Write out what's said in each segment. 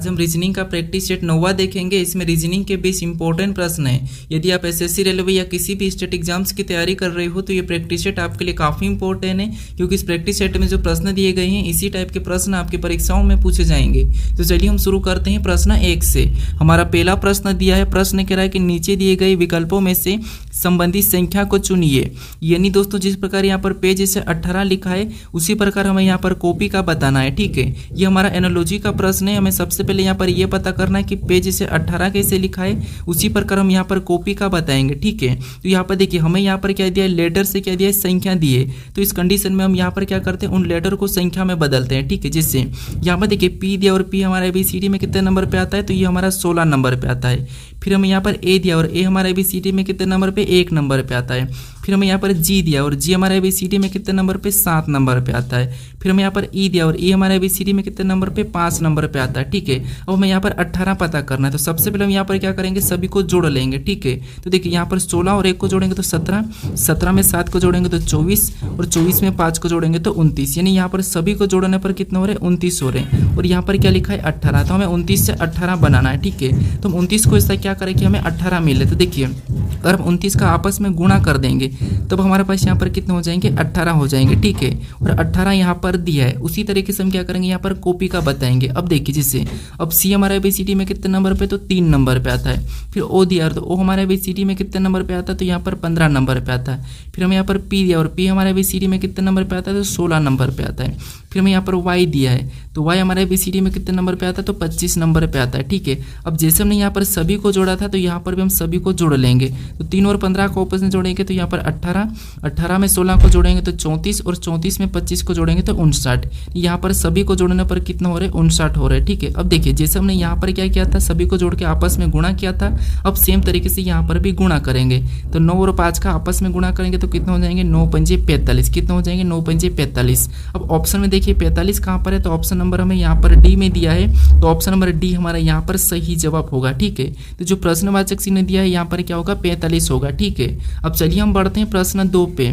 आज हम रीजनिंग का प्रैक्टिस सेट 9वां देखेंगे। इसमें रीजनिंग के बीच इंपॉर्टेंट प्रश्न है। यदि आप एसएससी रेलवे या किसी भी स्टेट एग्जाम्स की तैयारी कर रहे हो तो ये प्रैक्टिस सेट आपके लिए काफ़ी इंपॉर्टेंट है, क्योंकि इस प्रैक्टिस सेट में जो प्रश्न दिए गए हैं इसी टाइप के प्रश्न आपकी परीक्षाओं में पूछे जाएंगे। तो चलिए हम शुरू करते हैं प्रश्न 1 से। हमारा पहला प्रश्न दिया है, प्रश्न कह रहा है कि नीचे दिए गए विकल्पों में से संबंधित संख्या को चुनिए। यानी दोस्तों जिस प्रकार यहाँ पर पेज से 18 लिखा है उसी प्रकार हमें यहाँ पर कॉपी का बताना है। ठीक है, ये हमारा एनालॉजी का प्रश्न है। हमें सबसे पहले यहाँ पर ये पता करना है कि पेज से 18 कैसे लिखा है, उसी प्रकार हम यहाँ पर कॉपी का बताएंगे। ठीक है, तो यहाँ पर देखिए हमें यहाँ पर क्या दिया है, लेटर से क्या दिया है, संख्या दी है। तो इस कंडीशन में हम यहाँ पर क्या करते हैं, उन लेटर को संख्या में बदलते हैं। ठीक है, जिससे यहाँ पर देखिए पी दिया और पी हमारा ABCD में कितने नंबर पे आता है, तो ये हमारा 16 नंबर पे आता है। फिर हमें यहाँ पर ए दिया और ए हमारा ABCD में कितने नंबर पे, 1 नंबर पे आता है। फिर हमें यहाँ पर जी दिया और जी हमारा ABCD में कितने नंबर पे, 7 नंबर पे आता है। फिर हमें यहाँ पर ई दिया और ई हमारा ABCD में कितने नंबर पे, 5 नंबर पे आता है। ठीक है, अब हमें यहाँ पर 18 पता करना है। तो सबसे पहले हम यहाँ पर क्या करेंगे, सभी को जोड़ लेंगे। ठीक है, तो देखिए यहाँ पर 16 और 1 को जोड़ेंगे तो 17, 17 में 7 को जोड़ेंगे तो 24 और 24 में 5 को जोड़ेंगे तो 29। यानी यहाँ पर सभी को जोड़ने पर कितने हो रहे हैं, 29 हो रहे हैं। और यहाँ पर क्या लिखा है, 18। तो हमें 29 से 18 बनाना है। ठीक है, तो हम 29 को ऐसा क्या करें कि हमें 18 मिले। तो देखिए अगर हम 29 का आपस में गुणा कर देंगे तब हमारे पास यहाँ पर कितने हो जाएंगे, 18 हो जाएंगे। ठीक है, और 18 यहाँ पर दिया है। उसी तरीके से हम क्या करेंगे, यहाँ पर कॉपी का बताएंगे। अब देखिए जिससे अब सी हमारा ABCD में कितने नंबर पे, तो 3 नंबर पे आता है। फिर ओ दिया तो ओ हमारे ABCD में कितने नंबर पे आता है, तो यहाँ पर 15 नंबर पे आता है। फिर हमें यहाँ पर पी दिया और पी हमारे ABCD में कितने नंबर पे आता है, तो 16 नंबर पे आता है। फिर हमें यहाँ पर वाई दिया है तो वाई हमारे ABCD में कितने नंबर पे आता है, तो 25 नंबर पे आता है। ठीक है, अब जैसे हमने यहाँ पर सभी को जोड़ा था तो यहाँ पर भी हम सभी को जोड़ लेंगे। तो 3 और 15 को आपस में जोड़ेंगे तो यहाँ पर 18, 18 में 16 को जोड़ेंगे तो 34 और 34 में 25 को जोड़ेंगे तो 59। यहाँ पर सभी को जोड़ने पर कितना हो रहे हैं, 59 हो रहे हैं। ठीक है, अब देखिए जैसे हमने यहाँ पर क्या किया था, सभी को जोड़ के आपस में गुणा किया था, अब सेम तरीके से यहाँ पर भी गुणा करेंगे। तो 9 और 5 का आपस में गुणा करेंगे तो कितना हो जाएंगे, 9 पंजे 45। कितना हो जाएंगे, 9 पंजे 45। अब ऑप्शन में देखिए 45 कहाँ पर है, तो ऑप्शन नंबर हमें यहाँ पर डी में दिया है। तो ऑप्शन नंबर डी हमारा यहाँ पर सही जवाब होगा। ठीक है, तो जो प्रश्नवाचक चिन्ह दिया है यहाँ पर क्या होगा, 45 होगा। ठीक है, अब चलिए हम बढ़ते हैं प्रश्न 2 पे।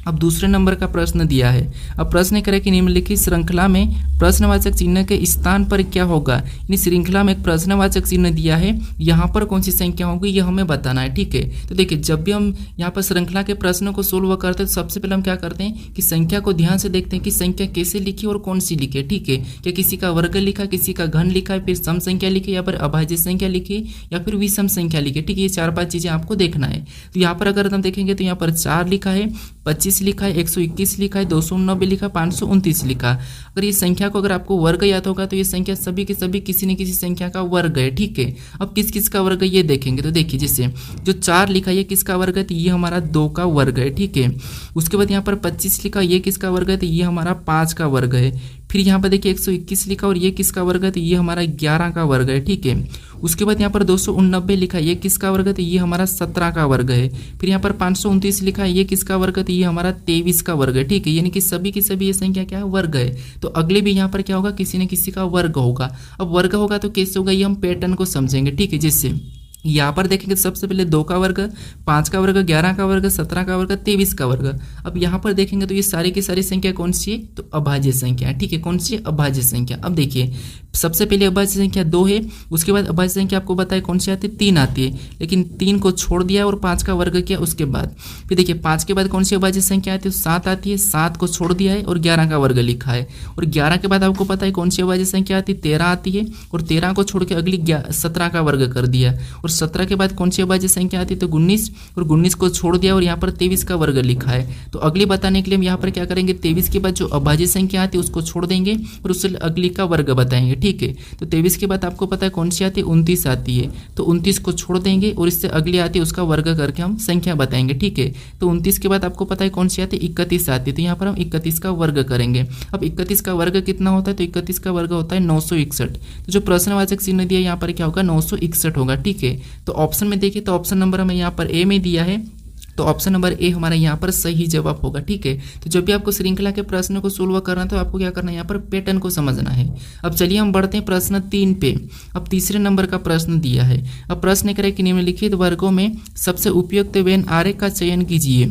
अब दूसरे नंबर का प्रश्न दिया है। अब प्रश्न करें कि निम्नलिखित श्रृंखला में प्रश्नवाचक चिन्ह के स्थान पर क्या होगा। यानी श्रृंखला में एक प्रश्नवाचक चिन्ह दिया है, यहाँ पर कौन सी संख्या होगी ये हमें बताना है। ठीक है, तो देखिए जब भी हम यहाँ पर श्रृंखला के प्रश्नों को सोल्व करते हैं तो सबसे पहले हम क्या करते हैं कि संख्या को ध्यान से देखते हैं कि संख्या कैसे लिखी और कौन सी लिखी। ठीक है, क्या किसी का वर्ग लिखा, किसी का घन लिखा है, फिर सम संख्या लिखी, या फिर अभाज्य संख्या लिखी, या फिर विषम संख्या लिखी। ठीक है, ये 4-5 चीजें आपको देखना है। तो यहाँ पर अगर हम देखेंगे तो यहाँ पर 4 लिखा है, 25 लिखा है, 121 लिखा है, 289 लिखा, 529 लिखा। अगर ये संख्या को अगर आपको वर्ग याद होगा तो ये संख्या सभी के सभी किसी न किसी संख्या का वर्ग है। ठीक है, अब किस किस का वर्ग है ये देखेंगे। तो देखिए जैसे जो 4 लिखा है ये किसका वर्ग है, तो ये हमारा 2 का वर्ग है। ठीक है, उसके बाद यहाँ पर 25 लिखा, ये किसका वर्ग है, तो ये हमारा 5 का वर्ग है। फिर यहाँ पर देखिए 121 लिखा और ये किसका वर्ग है, तो ये हमारा 11 का वर्ग है। ठीक है, उसके बाद यहाँ पर 289 लिखा, ये किसका वर्ग है, तो ये हमारा 17 का वर्ग है। फिर यहाँ पर 529 लिखा है, ये किसका वर्ग है, तो ये हमारा 23 का वर्ग है। ठीक है, यानी कि सभी की सभी ये संख्या क्या है, वर्ग है। तो अगले भी यहाँ पर क्या होगा, किसी न किसी का वर्ग होगा। अब वर्ग होगा तो कैसे होगा, ये हम पैटर्न को समझेंगे। ठीक है, जिससे यहाँ पर देखेंगे सबसे पहले 2 का वर्ग, 5 का वर्ग, 11 का वर्ग, 17 का वर्ग, 23 का वर्ग। अब यहाँ पर देखेंगे तो ये सारी की सारी संख्या कौन सी है, तो अभाज्य संख्या है। ठीक है, कौन सी है, अभाज्य संख्या। अब देखिए सबसे पहले अभाज्य संख्या 2 है, उसके बाद अभाज्य संख्या आपको बताए कौन सी आती है, 3 आती है, लेकिन 3 को छोड़ दिया और 5 का वर्ग किया उसके बाद। फिर देखिए 5 के बाद कौन सी अभाज्य संख्या आती है, 7 आती है, 7 को छोड़ दिया है और 11 का वर्ग लिखा है। और 11 के बाद आपको पता है कौन सी अभाज्य संख्या आती है, 13 आती है, और 13 को छोड़ के अगली 17 का वर्ग कर दिया। और 17 के बाद कौन सी अभाज्य संख्या आती है, तो 19, और 19 को छोड़ दिया और यहाँ पर 23 का वर्ग लिखा है। तो अगली बताने के लिए हम यहाँ पर क्या करेंगे, 23 के बाद जो अभाज्य संख्या आती है उसको छोड़ देंगे और उससे अगली का वर्ग बताएंगे। ठीक है, तो 23 के बाद आपको पता है कौन सी आती है, 29 आती है, तो 29 को छोड़ देंगे और इससे अगली आती है उसका वर्ग करके हम संख्या बताएंगे। ठीक है, तो 29 के बाद आपको पता है कौन सी आती है, 31 आती है, तो यहाँ पर हम 31 का वर्ग करेंगे। अब 31 का वर्ग कितना होता है, तो 31 का वर्ग होता है 961। तो जो प्रश्नवाचक चिन्ह दिया यहाँ पर क्या होगा, 961 होगा। ठीक है, तो ऑप्शन में देखिए तो ऑप्शन नंबर हमें यहाँ पर ए में दिया है, तो ऑप्शन नंबर ए हमारा यहाँ पर सही जवाब होगा। ठीक है, तो जब भी आपको श्रृंखला के प्रश्न को सोल्व करना है तो आपको क्या करना है, यहाँ पर पैटर्न को समझना है। अब चलिए हम बढ़ते हैं प्रश्न 3 पे। अब तीसरे नंबर का प्रश्न दिया है। अब प्रश्न करें कि निम्नलिखित वर्गों में सबसे उपयुक्त वेन आरेख का चयन कीजिए।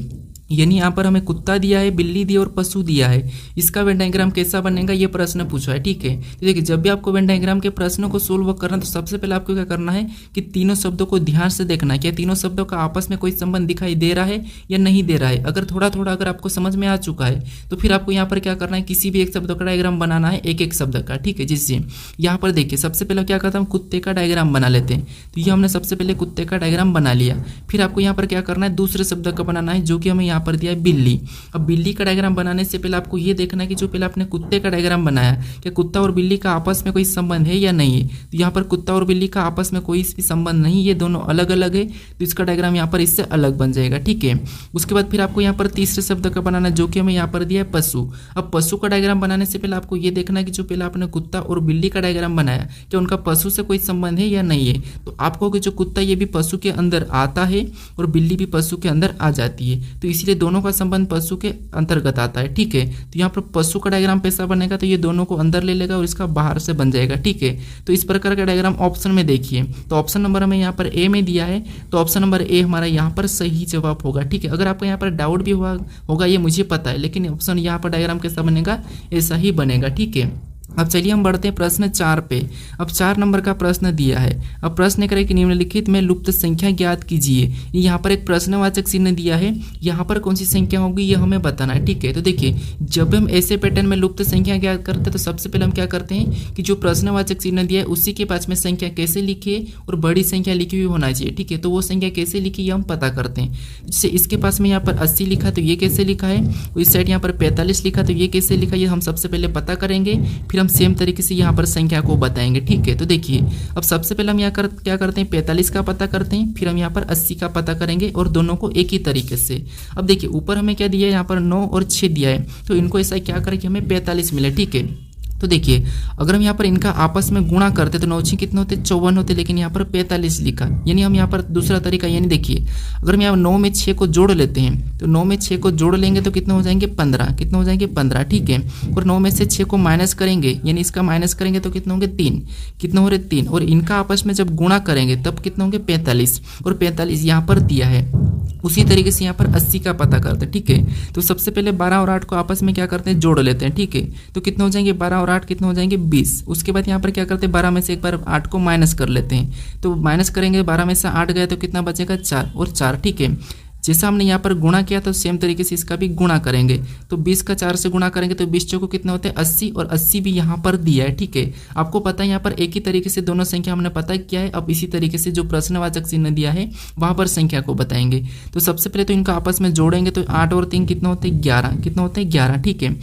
यानी यहाँ पर हमें कुत्ता दिया है, बिल्ली दिया और पशु दिया है। इसका वेन डायग्राम कैसा बनेगा ये प्रश्न पूछा है, ठीक है। तो देखिए जब भी आपको वेन डायग्राम के प्रश्नों को सोल्व करना तो सबसे पहले आपको क्या करना है कि तीनों शब्दों को ध्यान से देखना है, क्या तीनों शब्दों का आपस में कोई संबंध दिखाई दे रहा है या नहीं दे रहा है। अगर थोड़ा थोड़ा अगर आपको समझ में आ चुका है तो फिर आपको यहाँ पर क्या करना है, किसी भी एक शब्द का डायग्राम बनाना है, एक एक शब्द का, ठीक है। जिससे यहाँ पर देखिए सबसे पहले क्या करता हूँ, कुत्ते का डायग्राम बना लेते हैं। तो ये हमने सबसे पहले कुत्ते का डायग्राम बना लिया। फिर आपको यहाँ पर क्या करना है, दूसरे शब्द का बनाना है जो कि हमें यहाँ पर दिया है बिल्ली। अब बिल्ली का डायग्राम बनाने से पहले आपको ये देखना है कि जो पहले आपने कुत्ते का डायग्राम बनाया, क्या कुत्ता और बिल्ली का आपस में कोई संबंध है या नहीं है। तो यहाँ पर कुत्ता और बिल्ली का आपस में कोई भी संबंध नहीं, ये दोनों अलग अलग है, तो इसका डायग्राम यहाँ पर इससे अलग बन जाएगा, ठीक है। उसके बाद फिर आपको यहाँ पर तीसरे शब्द का बनाना है जो कि हमें यहाँ पर दिया है पशु। अब पशु का डायग्राम बनाने से पहले आपको ये देखना है कि जो पहले आपने कुत्ता और बिल्ली का डायग्राम बनाया, क्या उनका पशु से कोई संबंध है या नहीं है। तो आप कहोगे जो कुत्ता ये भी पशु के अंदर आता है और बिल्ली भी पशु के अंदर आ जाती है, तो इसलिए दोनों का संबंध पशु के अंतर्गत आता है, ठीक है। तो यहाँ पर पशु का डायग्राम कैसा बनेगा, तो ये दोनों को अंदर ले लेगा और इसका बाहर से बन जाएगा, ठीक है। तो इस प्रकार का डायग्राम ऑप्शन में देखिए, तो ऑप्शन नंबर हमें यहाँ पर ए में दिया है, तो ऑप्शन नंबर ए हमारा यहाँ पर सही जवाब होगा, ठीक है। अगर आपको यहाँ पर डाउट भी होगा ये मुझे पता है, लेकिन ऑप्शन यहाँ पर डायग्राम कैसा बनेगा, ऐसा ही बनेगा, ठीक है। अब चलिए हम बढ़ते हैं प्रश्न 4 पे। अब 4 नंबर का प्रश्न दिया है। अब प्रश्न करें कि निम्नलिखित में लुप्त संख्या ज्ञात कीजिए। यहाँ पर एक प्रश्नवाचक चिन्ह दिया है, यहाँ पर कौन सी संख्या होगी ये हमें बताना है, ठीक है। तो देखिए जब हम ऐसे पैटर्न में लुप्त संख्या ज्ञात करते हैं तो सबसे पहले हम क्या करते हैं कि जो प्रश्नवाचक चिन्ह दिया है उसी के पास में संख्या कैसे लिखी है और बड़ी संख्या लिखी हुई होना चाहिए, ठीक है। तो वो संख्या कैसे लिखी ये हम पता करते हैं। जैसे इसके पास में यहाँ पर 80 लिखा तो ये कैसे लिखा है, इस साइड यहाँ पर 45 लिखा तो ये कैसे लिखा, ये हम सबसे पहले पता करेंगे, फिर हम सेम तरीके से यहाँ पर संख्या को बताएंगे, ठीक है। तो देखिए अब सबसे पहले हम यहाँ क्या करते हैं, 45 का पता करते हैं, फिर हम यहाँ पर 80 का पता करेंगे और दोनों को एक ही तरीके से। अब देखिए ऊपर हमें क्या दिया है, यहाँ पर 9 और 6 दिया है, तो इनको ऐसा क्या करें कि हमें 45 मिले, ठीक है। तो देखिए अगर हम यहाँ पर इनका आपस में गुणा करते तो 9 6 कितने होते, 54 होते, लेकिन यहाँ पर 45 लिखा, यानी हम यहाँ पर दूसरा तरीका, यानी देखिए अगर हम यहाँ 9 में 6 को जोड़ लेते हैं तो 9 में 6 को जोड़ लेंगे तो कितने हो जाएंगे 15, कितने हो जाएंगे 15, ठीक है। और 9 में से 6 को माइनस करेंगे, यानी इसका माइनस करेंगे तो कितने होंगे 3, कितने हो रहे 3, और इनका आपस में जब गुणा करेंगे तब कितने होंगे 45, और 45 यहाँ पर दिया है। उसी तरीके से यहाँ पर 80 का पता करते हैं, ठीक है। तो सबसे पहले 12 और 8 को आपस में क्या करते हैं, जोड़ लेते हैं, ठीक है। तो कितने हो जाएंगे 12 और 8 कितने हो जाएंगे 20। उसके बाद यहाँ पर क्या करते हैं 12 में से एक बार 8 को माइनस कर लेते हैं, तो माइनस करेंगे 12 में से 8 गए तो कितना बचेगा 4 और 4, ठीक है। जैसा हमने यहाँ पर गुणा किया तो सेम तरीके से इसका भी गुणा करेंगे, तो 20 का 4 से गुणा करेंगे तो 20 चौको कितने होते हैं 80, और 80 भी यहाँ पर दिया है, ठीक है। आपको पता है यहाँ पर एक ही तरीके से दोनों संख्या हमने पता किया है। अब इसी तरीके से जो प्रश्नवाचक चिन्ह दिया है वहाँ पर संख्या को बताएंगे। तो सबसे पहले तो इनका आपस में जोड़ेंगे तो 8 और 3 कितने होते हैं 11, कितने होते हैं 11, ठीक है।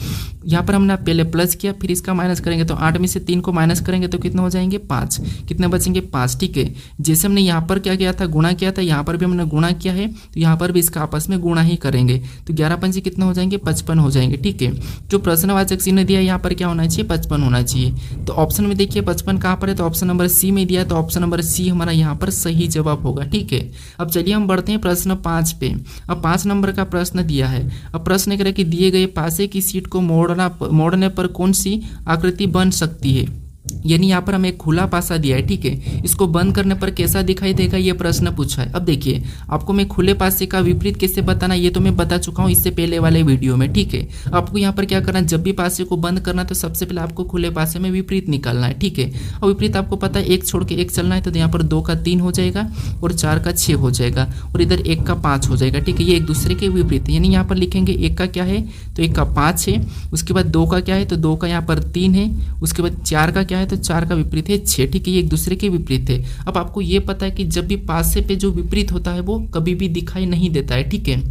यहाँ पर हमने पहले प्लस किया, फिर इसका माइनस करेंगे तो 8 में से 3 को माइनस करेंगे तो कितने हो जाएंगे 5, कितने बचेंगे 5, ठीक है। जैसे हमने यहाँ पर क्या किया था, गुणा किया था, यहाँ पर भी हमने गुणा किया है, तो यहाँ पर भी इसका आपस में गुणा ही करेंगे, तो 11 पंजे कितने हो जाएंगे 55 हो जाएंगे, ठीक है। जो प्रश्नवाचक चिन्ह दिया है यहाँ पर क्या होना चाहिए 55 होना चाहिए। तो ऑप्शन में देखिए 55 कहाँ पर है, तो ऑप्शन नंबर सी में दिया है, तो ऑप्शन नंबर सी हमारा यहाँ पर सही जवाब होगा, ठीक है। अब चलिए हम बढ़ते हैं प्रश्न 5 पे। अब 5 नंबर का प्रश्न दिया है। अब प्रश्न करें कि दिए गए पासे की सीट को मोड़ने पर कौन सी आकृति बन सकती है। यानी यहाँ पर हमें एक खुला पासा दिया है, ठीक है। इसको बंद करने पर कैसा दिखाई देगा ये प्रश्न पूछा है। अब देखिए आपको मैं खुले पासे का विपरीत कैसे बताना ये तो मैं बता चुका हूँ इससे पहले वाले वीडियो में, ठीक है। आपको यहाँ पर क्या करना है, जब भी पासे को बंद करना तो सबसे पहले आपको खुले पासे में विपरीत निकालना है, ठीक है। और विपरीत आपको पता है 1 छोड़ के 1 चलना है, तो यहाँ पर 2 का 3 हो जाएगा और 4 का 6 हो जाएगा और इधर 1 का 5 हो जाएगा, ठीक है। ये एक दूसरे के विपरीत है, यानी यहाँ पर लिखेंगे 1 का क्या है तो 1 का 5 है, उसके बाद 2 का क्या है तो 2 का यहाँ पर 3 है, उसके बाद 4 का क्या है तो 4 का विपरीत है 6, ठीक है। ये एक दूसरे के विपरीत है। अब आपको ये पता है कि जब भी पासे पे जो विपरीत होता है वो कभी भी दिखाई नहीं देता है, ठीक है।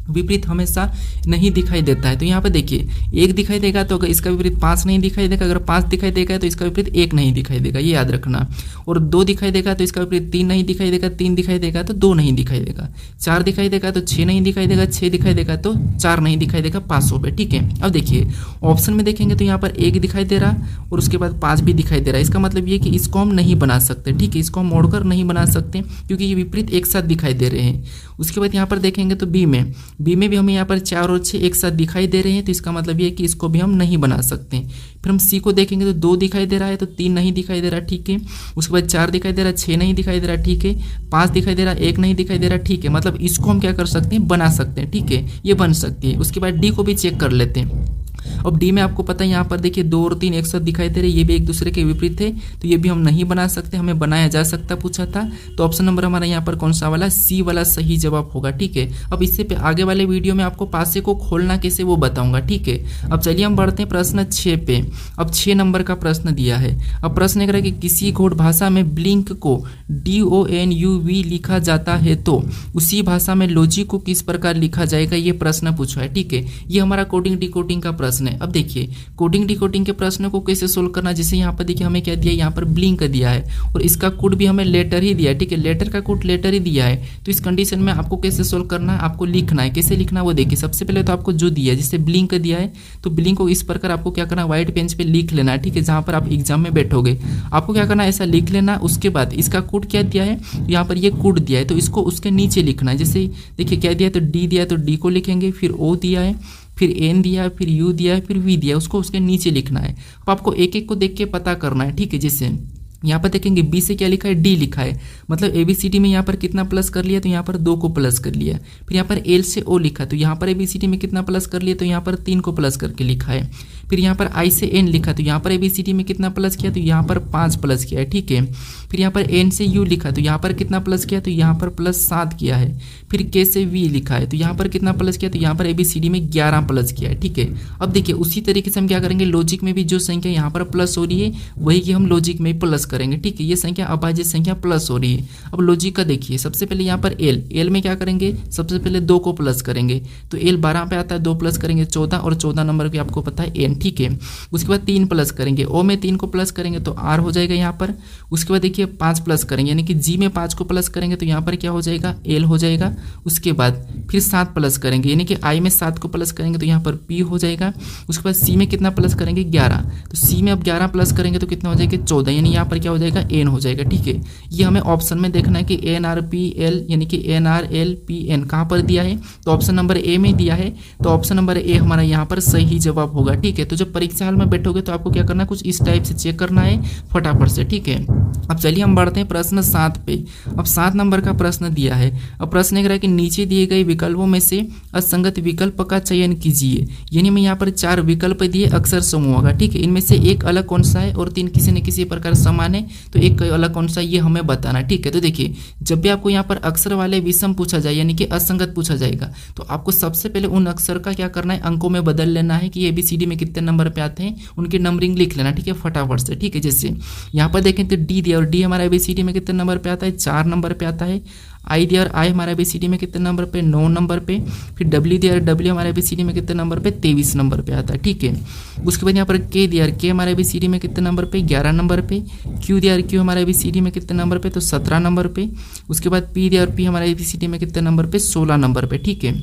विपरीत हमेशा नहीं दिखाई देता है। तो यहाँ पे देखिए 1 दिखाई देगा तो अगर इसका विपरीत 5 नहीं दिखाई देगा, अगर 5 दिखाई देगा तो इसका विपरीत 1 नहीं दिखाई देगा, ये याद रखना। और 2 दिखाई देगा तो इसका विपरीत 3 नहीं दिखाई देगा, 3 दिखाई देगा तो 2 नहीं दिखाई देगा, 4 दिखाई देगा तो 6 नहीं दिखाई देगा, 6 दिखाई देगा तो 4 नहीं दिखाई देगा 500 पे, ठीक है। अब देखिए ऑप्शन में देखेंगे तो यहाँ पर 1 दिखाई दे रहा और उसके बाद 5 भी दिखाई दे रहा है। इसका मतलब ये कि इसको हम नहीं बना सकते, ठीक है। इसको हम मोड़कर नहीं बना सकते क्योंकि ये विपरीत एक साथ दिखाई दे रहे हैं। उसके बाद यहाँ पर देखेंगे तो बी में बी में भी हमें यहाँ पर 4 और 6 एक साथ दिखाई दे रहे हैं, तो इसका मतलब ये है कि इसको भी हम नहीं बना सकते। फिर हम सी को देखेंगे तो 2 दिखाई दे रहा है, तो 3 नहीं दिखाई दे रहा, ठीक है। उसके बाद 4 दिखाई दे रहा है, 6 नहीं दिखाई दे रहा, ठीक है। 5 दिखाई दे रहा है, 1 नहीं दिखाई दे रहा, ठीक है। मतलब इसको हम क्या कर सकते हैं, बना सकते हैं, ठीक है, ये बन सकती है। उसके बाद डी को भी चेक कर लेते हैं। अब डी में आपको पता है यहाँ पर देखिए 2 और 3 एक साथ दिखाई दे रहे, ये भी एक दूसरे के विपरीत है, तो ये भी हम नहीं बना सकते, हमें बनाया जा सकता पूछा था। तो ऑप्शन नंबर हमारा यहाँ पर कौन सा वाला, सी वाला सही जवाब होगा, ठीक है। अब इससे आगे वाले वीडियो में आपको पासे को खोलना कैसे वो बताऊंगा, ठीक है। अब चलिए हम बढ़ते हैं प्रश्न 6 पे। अब 6 नंबर का प्रश्न दिया है। अब प्रश्न कह रहा है कि किसी कोड भाषा में ब्लिंक को DONUV लिखा जाता है तो उसी भाषा में लॉजिक को किस प्रकार लिखा जाएगा, ये प्रश्न पूछा है, ठीक है। ये हमारा कोडिंग डिकोडिंग का प्रश्न है। अब देखिए कोडिंग डिकोडिंग के प्रश्न को कैसे सोल्व करना, जैसे यहाँ पर देखिए हमें क्या दिया है, यहाँ पर ब्लिंक दिया है और इसका कोड भी हमें लेटर ही दिया है, ठीक है। लेटर का कोड लेटर ही दिया है, तो इस कंडीशन में आपको कैसे सोल्व करना है, आपको लिखना है। कैसे लिखना है वो देखिए, सबसे पहले तो आपको जो दिया है, जैसे ब्लिंक दिया है तो ब्लिंक को इस प्रकार आपको क्या करना है, व्हाइट पेज पे लिख लेना है, ठीक है। जहाँ पर आप एग्जाम में बैठोगे आपको क्या करना है, ऐसा लिख लेना। उसके बाद इसका कोड क्या दिया है, यहाँ पर ये कोड दिया है तो इसको उसके नीचे लिखना है। जैसे देखिए क्या दिया है, तो डी दिया है तो डी को लिखेंगे, फिर ओ दिया है, फिर एन दिया है, फिर यू दिया है, फिर वी दिया है, उसको उसके नीचे लिखना है। अब आपको एक एक को देख के पता करना है, ठीक है। जैसे यहाँ पर देखेंगे बी से क्या लिखा है, डी लिखा है, मतलब ABCD में यहाँ पर कितना प्लस कर लिया, तो यहाँ पर 2 को प्लस कर लिया। फिर यहाँ पर एल से ओ लिखा, तो यहाँ पर ABCD में कितना प्लस कर लिया, तो यहाँ पर 3 को प्लस करके लिखा है। फिर यहाँ पर आई से एन लिखा, तो यहाँ पर ABCD में कितना प्लस किया, तो यहाँ पर 5 प्लस किया है, ठीक है। फिर यहाँ पर एन से यू लिखा, तो यहाँ पर कितना प्लस किया, तो यहाँ पर +7 किया है। फिर के से वी लिखा है, तो यहाँ पर कितना प्लस किया, तो यहाँ पर ABCD में 11 प्लस किया है, ठीक है। अब देखिए उसी तरीके से हम क्या करेंगे, लॉजिक में भी जो संख्या यहाँ पर प्लस हो रही है वही की हम लॉजिक में प्लस करेंगे, ठीक है। ये संख्या अभाज्य संख्या प्लस हो रही है। अब लॉजिक का देखिए, सबसे पहले यहाँ पर एल में क्या करेंगे, सबसे पहले 2 को प्लस करेंगे, तो एल 12 पे आता है, 2 प्लस करेंगे 14 और 14 नंबर पे आपको पता है एन, ठीक है। उसके बाद 3 प्लस करेंगे, ओ में 3 को प्लस करेंगे तो आर हो जाएगा यहाँ पर। उसके बाद देखिए 5 प्लस करेंगे, यानी कि जी में 5 को प्लस करेंगे तो यहाँ पर क्या हो जाएगा, एल हो जाएगा। उसके बाद फिर 7 प्लस करेंगे, यानी कि आई में 7 को प्लस करेंगे तो यहाँ पर पी हो जाएगा। उसके बाद सी में कितना प्लस करेंगे, 11, तो सी में अब 11 प्लस करेंगे तो कितना हो जाएगा, 14, यानी यहाँ पर क्या हो जाएगा, एन हो जाएगा, ठीक है। ये हमें ऑप्शन में देखना है कि NRPL यानी कि NRLPN कहाँ पर दिया है, तो ऑप्शन नंबर ए में दिया है, तो ऑप्शन नंबर ए हमारा यहाँ पर सही जवाब होगा, ठीक है। तो जब परीक्षा हॉल में बैठोगे तो आपको क्या करना है, कुछ इस टाइप से चेक करना है फटाफट से, ठीक है। अब चलिए हम बढ़ते हैं प्रश्न 7 पे। अब 7 नंबर का प्रश्न दिया है। अब प्रश्न कह रहा है कि नीचे दिए गए विकल्पों में से असंगत विकल्प का चयन कीजिए, यानी मैं यहाँ पर 4 विकल्प दिए अक्षर समूह का, ठीक है। इनमें से एक अलग कौन सा है और 3 किसी न किसी प्रकार समान है, तो एक अलग कौन सा, ये हमें बताना, ठीक है। तो देखिए जब भी आपको यहाँ पर अक्षर वाले विषम पूछा जाए यानी कि असंगत पूछा जाएगा, तो आपको सबसे पहले उन अक्षर का क्या करना है, अंकों में बदल लेना है कि ABCD में कितने नंबर पे आते हैं, उनके नंबरिंग लिख लेना, ठीक है, फटाफट से, ठीक है। जैसे यहाँ पर देखें तो डी दिया और डी हमारा ABCD में कितने नंबर पे आता है, 4 नंबर पे आता है। आई दिया और आई हमारा ABCD में कितने नंबर पे, 9 नंबर पे। फिर डब्ल्यू दिया और डब्ल्यू हमारा ABCD में कितने नंबर पे, 23 नंबर पे आता है, ठीक है। उसके बाद यहाँ पर के दिया और के हमारा ABCD में कितने नंबर पे, 11 नंबर पे। क्यू दिया और क्यू हमारा ABCD में कितने नंबर पे, तो 17 नंबर पे। उसके बाद पी दिया और पी हमारा ABCD में कितने नंबर पे, 16 नंबर पे, ठीक है।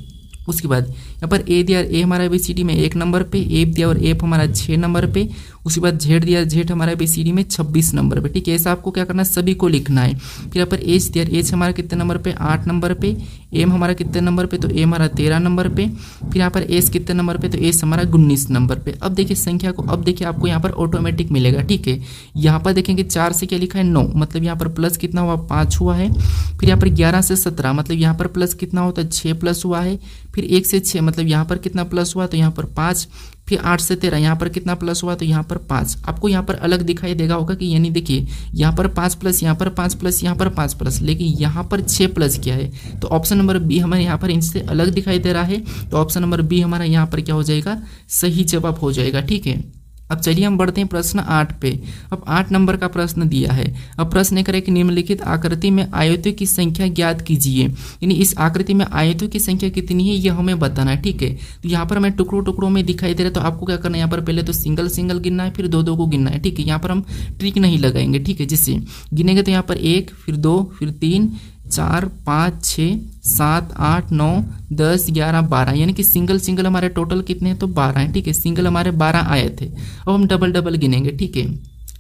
उसके बाद यहाँ पर ए दिया और ए हमारा ABCD में 1 नंबर पे, एफ दिया और एफ हमारा 6 नंबर पे। उसके बाद जेड दिया जेड हमारा ABCD में 26 नंबर पे, ठीक है। ऐसा आपको क्या करना है, सभी को लिखना है। फिर यहाँ पर एच दिया, एच हमारा कितने नंबर पे, 8 नंबर पे। एम हमारा कितने नंबर पे, तो एम हमारा 13 नंबर पे। फिर यहाँ पर एस कितने नंबर पे, तो एस हमारा 19 नंबर पे। अब देखिए संख्या को, अब देखिए आपको यहाँ पर ऑटोमेटिक मिलेगा, ठीक है। यहाँ पर देखेंगे 4 से क्या लिखा है, 9, मतलब यहाँ पर प्लस कितना हुआ, 5 हुआ है। फिर यहाँ पर 11 से 17, मतलब यहाँ पर प्लस कितना होता है, 6 प्लस हुआ है। फिर 1 से 6, मतलब यहाँ पर कितना प्लस हुआ, तो यहाँ पर 5। फिर 8 से 13, यहाँ पर कितना प्लस हुआ, तो यहाँ पर 5। आपको यहाँ पर अलग दिखाई देगा होगा कि यानी देखिए यहाँ पर 5 प्लस, यहाँ पर 5 प्लस, यहाँ पर 5 प्लस, लेकिन यहाँ पर 6 प्लस किया है, तो ऑप्शन नंबर बी हमारे यहाँ पर इनसे अलग दिखाई दे रहा है, तो ऑप्शन नंबर बी हमारा यहाँ पर क्या हो जाएगा, सही जवाब हो जाएगा, ठीक है। अब चलिए हम बढ़ते हैं प्रश्न 8 पे। अब 8 नंबर का प्रश्न दिया है। अब प्रश्न करें कि निम्नलिखित आकृति में आयतों की संख्या ज्ञात कीजिए, यानी इस आकृति में आयतों की संख्या कितनी है ये हमें बताना है, ठीक है। तो यहाँ पर हमें टुकड़ों टुकड़ों में दिखाई दे रहा है, तो आपको क्या करना है, यहाँ पर पहले तो सिंगल सिंगल गिनना है, फिर 2 को गिनना है, ठीक है। यहाँ पर हम ट्रिक नहीं लगाएंगे, ठीक है। जिससे गिनेंगे तो यहाँ पर 1, फिर 2, फिर 3, 4, 5, 6, 7, 8, 9, 10, 11, 12, यानी कि सिंगल सिंगल हमारे टोटल कितने हैं, तो 12 हैं, ठीक है। सिंगल हमारे 12 आए थे। अब हम डबल डबल गिनेंगे, ठीक है।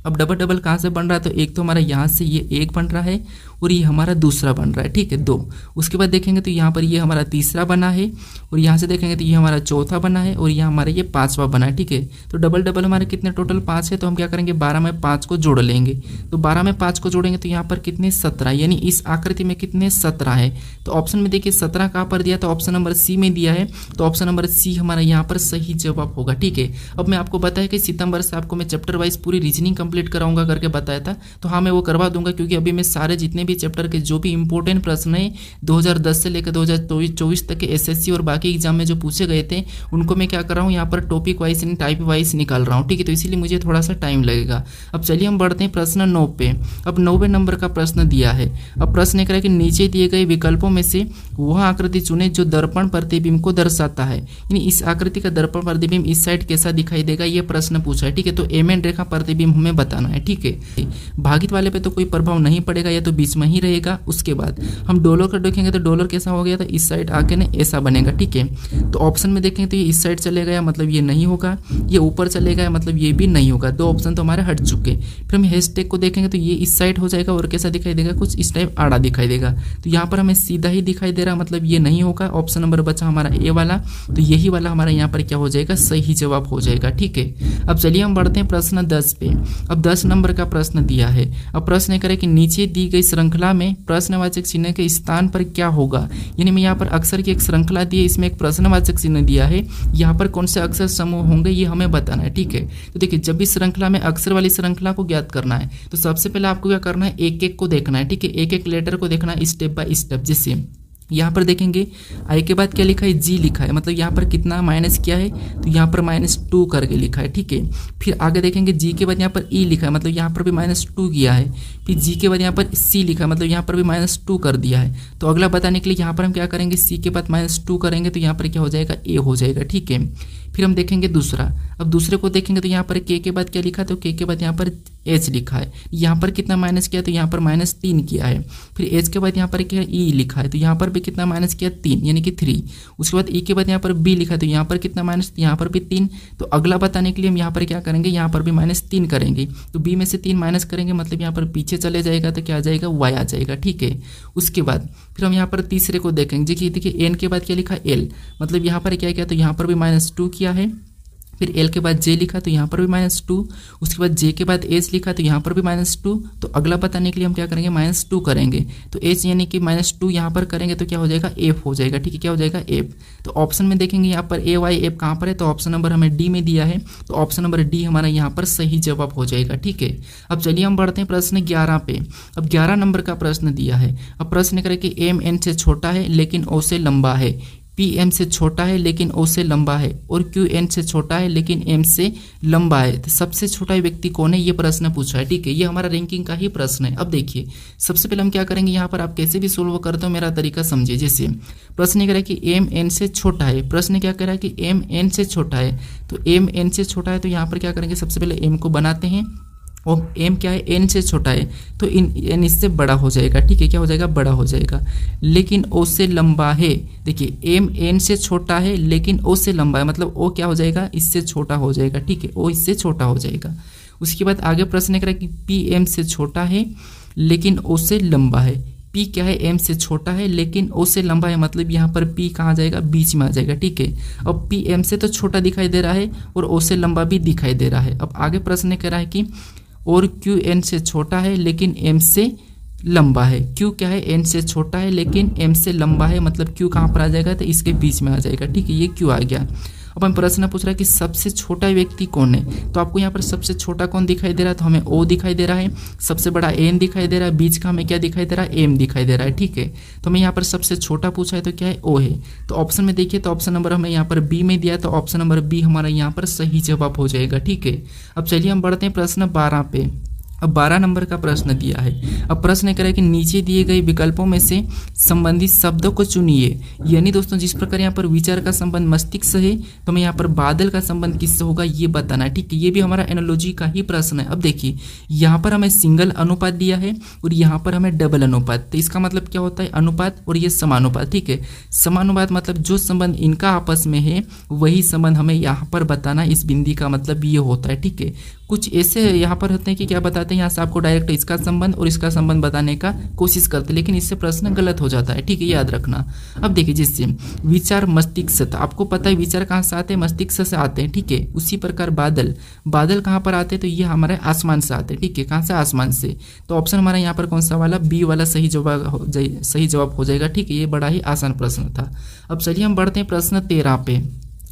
अब डबल डबल कहाँ से बन रहा है, तो एक तो हमारा यहाँ से ये एक बन रहा है और ये हमारा दूसरा बन रहा है, ठीक है, 2। उसके बाद देखेंगे तो यहाँ पर ये हमारा तीसरा बना है और यहाँ से देखेंगे तो ये हमारा चौथा बना है और यहाँ हमारा ये 5वां बना है, ठीक है। तो डबल डबल हमारे कितने टोटल 5 है, तो हम क्या करेंगे 12 में 5 को जोड़ लेंगे। तो 12 में 5 को जोड़ेंगे तो यहाँ पर कितने 17, यानी इस आकृति में कितने 17 है। तो ऑप्शन में देखिए 17 कहाँ पर दिया, तो ऑप्शन नंबर सी में दिया है। तो ऑप्शन नंबर सी हमारा यहाँ पर सही जवाब होगा, ठीक है। अब मैं आपको बताया कि सितंबर से आपको मैं चैप्टर वाइज पूरी रीजनिंग कंप्लीट कराऊंगा करके बताया था, तो हाँ मैं वो करवा दूंगा, क्योंकि अभी मैं सारे जितने भी चैप्टर के जो भी इंपॉर्टेंट प्रश्न है 2010 से लेकर 2024 तक के एसएससी और बाकी एग्जाम में जो पूछे गए थे उनको मैं क्या कर रहा हूँ यहाँ पर टॉपिक वाइज यानी टाइप वाइज निकाल रहा हूँ, ठीक है। तो इसीलिए मुझे थोड़ा सा टाइम लगेगा। अब चलिए हम बढ़ते हैं प्रश्न 9 पे। अब 9वें नंबर का प्रश्न दिया है। अब प्रश्न एक है कि नीचे दिए गए विकल्पों में से वह आकृति चुने जो दर्पण प्रतिबिंब को दर्शाता है, यानी इस आकृति का दर्पण प्रतिबिंब इस साइड कैसा दिखाई देगा, ये प्रश्न पूछा है, ठीक है। तो एम एन रेखा प्रतिबिंब हमें बताना है, ठीक है। भागित वाले पे तो कोई प्रभाव नहीं पड़ेगा, या तो बीच में ही रहेगा। उसके बाद हम डॉलर का देखेंगे तो डॉलर कैसा हो गया, तो इस साइड आके ना ऐसा बनेगा, ठीक है। तो ऑप्शन में देखेंगे तो ये इस साइड चले गया, मतलब ये नहीं होगा। ये ऊपर चले गया, मतलब ये भी नहीं होगा। 2 ऑप्शन तो हमारे हट चुके। फिर हम हैशटैग को देखेंगे तो ये इस साइड हो जाएगा और कैसा दिखाई देगा, कुछ इस टाइप आड़ा दिखाई देगा। तो यहाँ पर हमें सीधा ही दिखाई दे रहा, मतलब ये नहीं होगा। ऑप्शन नंबर बचा हमारा ए वाला, तो यही वाला हमारा यहाँ पर क्या हो जाएगा, सही जवाब हो जाएगा, ठीक है। अब चलिए हम बढ़ते हैं प्रश्न 10 पे। अब 10 नंबर का प्रश्न दिया है। अब प्रश्न ये करे कि नीचे दी गई श्रृंखला में प्रश्नवाचक चिन्ह के स्थान पर क्या होगा, यानी मैं यहाँ पर अक्षर की एक श्रृंखला दी है, इसमें एक प्रश्नवाचक चिन्ह दिया है, यहाँ पर कौन से अक्षर समूह होंगे ये हमें बताना है, ठीक है। तो देखिए जब भी श्रृंखला में अक्षर वाली श्रृंखला को ज्ञात करना है तो सबसे पहले आपको क्या करना है, एक एक को देखना है, ठीक है। एक एक लेटर को देखना है स्टेप बाय स्टेप। जैसे यहाँ पर देखेंगे आई के बाद क्या लिखा है, जी लिखा है, मतलब यहाँ पर कितना माइनस किया है, तो यहाँ पर -2 करके लिखा है, ठीक है। फिर आगे देखेंगे जी के बाद यहाँ पर ई लिखा है, मतलब यहाँ पर भी -2 किया है। फिर जी के बाद यहाँ पर सी लिखा है, मतलब यहाँ पर भी -2 कर दिया है। तो अगला बताने के लिए यहाँ पर हम क्या करेंगे, सी के बाद -2 करेंगे तो यहाँ पर क्या हो जाएगा, ए हो जाएगा, ठीक है। फिर हम देखेंगे दूसरा। अब दूसरे को देखेंगे तो यहाँ पर के बाद क्या लिखा है, तो के बाद यहाँ पर एच लिखा है। यहाँ पर कितना माइनस किया, तो यहाँ पर -3 किया है। फिर एच के बाद यहाँ पर क्या ई लिखा है, तो यहाँ पर भी कितना माइनस किया, 3 यानी कि 3। उसके बाद ई के बाद यहाँ पर बी लिखा है, तो यहाँ पर कितना माइनस, यहाँ पर भी 3। तो अगला बताने के लिए हम यहाँ पर क्या करेंगे, यहाँ पर भी -3 करेंगे। तो बी में से 3 माइनस करेंगे, मतलब यहाँ पर पीछे चले जाएगा, तो क्या आ जाएगा, वाई आ जाएगा, ठीक है। उसके बाद फिर हम यहाँ पर तीसरे को देखेंगे। देखिए एन के बाद क्या लिखा, एल, मतलब यहाँ पर क्या किया, तो यहाँ पर भी -2 किया है। फिर एल के बाद जे लिखा, तो यहाँ पर भी -2। उसके बाद जे के बाद एच लिखा, तो यहाँ पर भी -2। तो अगला बताने के लिए हम क्या करेंगे, -2 करेंगे। तो एच यानी कि -2 यहाँ पर करेंगे तो क्या हो जाएगा, एफ हो जाएगा, ठीक है। क्या हो जाएगा, एफ। तो ऑप्शन में देखेंगे यहाँ पर ए वाई एफ कहाँ पर है, तो ऑप्शन नंबर हमें डी में दिया है। तो ऑप्शन नंबर डी हमारा यहाँ पर सही जवाब हो जाएगा, ठीक है। अब चलिए हम बढ़ते हैं प्रश्न 11 पे। अब 11 नंबर का प्रश्न दिया है। अब प्रश्न करें कि एम एन से छोटा है लेकिन ओ से लंबा है, पी एम से छोटा है लेकिन ओ से लंबा है, और क्यू एन से छोटा है लेकिन एम से लंबा है। तो सबसे छोटा व्यक्ति कौन है, ये प्रश्न पूछा है, ठीक है। ये हमारा रैंकिंग का ही प्रश्न है। अब देखिए सबसे पहले हम क्या करेंगे, यहाँ पर आप कैसे भी सोल्व करते हो मेरा तरीका समझिए। जैसे प्रश्न ये कह रहा है कि एम एन से छोटा है, प्रश्न क्या कह रहा है कि एम एन से छोटा है, तो एम एन से छोटा है, तो यहाँ पर क्या करेंगे, सबसे पहले एम को बनाते हैं और एम क्या है, एन से छोटा है, तो एन इससे बड़ा हो जाएगा, ठीक है। क्या हो जाएगा, बड़ा हो जाएगा। लेकिन ओ से लंबा है, देखिए एम एन से छोटा है लेकिन ओ से लंबा है, मतलब ओ क्या हो जाएगा, इससे छोटा हो जाएगा, ठीक है। ओ इससे छोटा हो जाएगा। उसके बाद आगे प्रश्न कर रहा है कि पी एम से छोटा है लेकिन ओ से लंबा है। पी क्या है, एम से छोटा है लेकिन ओ से लंबा है, मतलब यहाँ पर पी कहाँ जाएगा, बीच में आ जाएगा, ठीक है। अब पी एम से तो छोटा दिखाई दे रहा है और ओ से लंबा भी दिखाई दे रहा है। अब आगे प्रश्न कह रहा है कि और क्यू एन से छोटा है लेकिन एम से लंबा है। क्यू क्या है, एन से छोटा है लेकिन एम से लंबा है, मतलब क्यू कहाँ पर आ जाएगा, तो इसके बीच में आ जाएगा, ठीक है। ये क्यू आ गया। अब हम प्रश्न पूछ रहा है कि सबसे छोटा व्यक्ति कौन है, तो आपको यहाँ पर सबसे छोटा कौन दिखाई दे रहा है, तो हमें ओ दिखाई दे रहा है। सबसे बड़ा एन दिखाई दे रहा है, बीच का हमें क्या दिखाई दे रहा है, एम दिखाई दे रहा है, ठीक है। तो हमें यहाँ पर सबसे छोटा पूछा है तो क्या है, ओ है। तो ऑप्शन में देखिए, तो ऑप्शन नंबर हमें यहाँ पर बी में दिया है, तो ऑप्शन नंबर बी हमारा यहाँ पर सही जवाब हो जाएगा, ठीक है। अब चलिए हम बढ़ते हैं प्रश्न 12 पे। अब 12 नंबर का प्रश्न दिया है। अब प्रश्न कह रहा है कि नीचे दिए गए विकल्पों में से संबंधित शब्दों को चुनिए। यानी दोस्तों जिस प्रकार यहाँ पर विचार का संबंध मस्तिष्क से है, तो हमें यहाँ पर बादल का संबंध किससे होगा ये बताना है। ठीक है, ये भी हमारा एनालॉजी का ही प्रश्न है। अब देखिए यहाँ पर हमें सिंगल अनुपात दिया है और यहाँ पर हमें डबल अनुपात, तो इसका मतलब क्या होता है अनुपात और ये समानुपात। ठीक है, समानुपात मतलब जो संबंध इनका आपस में है वही संबंध हमें यहाँ पर बताना, इस बिंदी का मतलब ये होता है। ठीक है, कुछ ऐसे यहाँ पर होते हैं कि क्या बताते हैं, यहाँ से आपको डायरेक्ट इसका संबंध और इसका संबंध बताने का कोशिश करते हैं, लेकिन इससे प्रश्न गलत हो जाता है। ठीक है, याद रखना। अब देखिए जिससे विचार मस्तिष्क से, तो आपको पता है विचार कहाँ से आते हैं, मस्तिष्क से आते हैं। ठीक है, उसी प्रकार बादल, बादल कहाँ पर आते हैं, तो ये हमारे आसमान से आते हैं। ठीक है, कहाँ से, आसमान से। तो ऑप्शन हमारा यहाँ पर कौन सा वाला, बी वाला सही जवाब हो जाएगा। ठीक है, ये बड़ा ही आसान प्रश्न था। अब चलिए हम बढ़ते हैं प्रश्न 13 पे।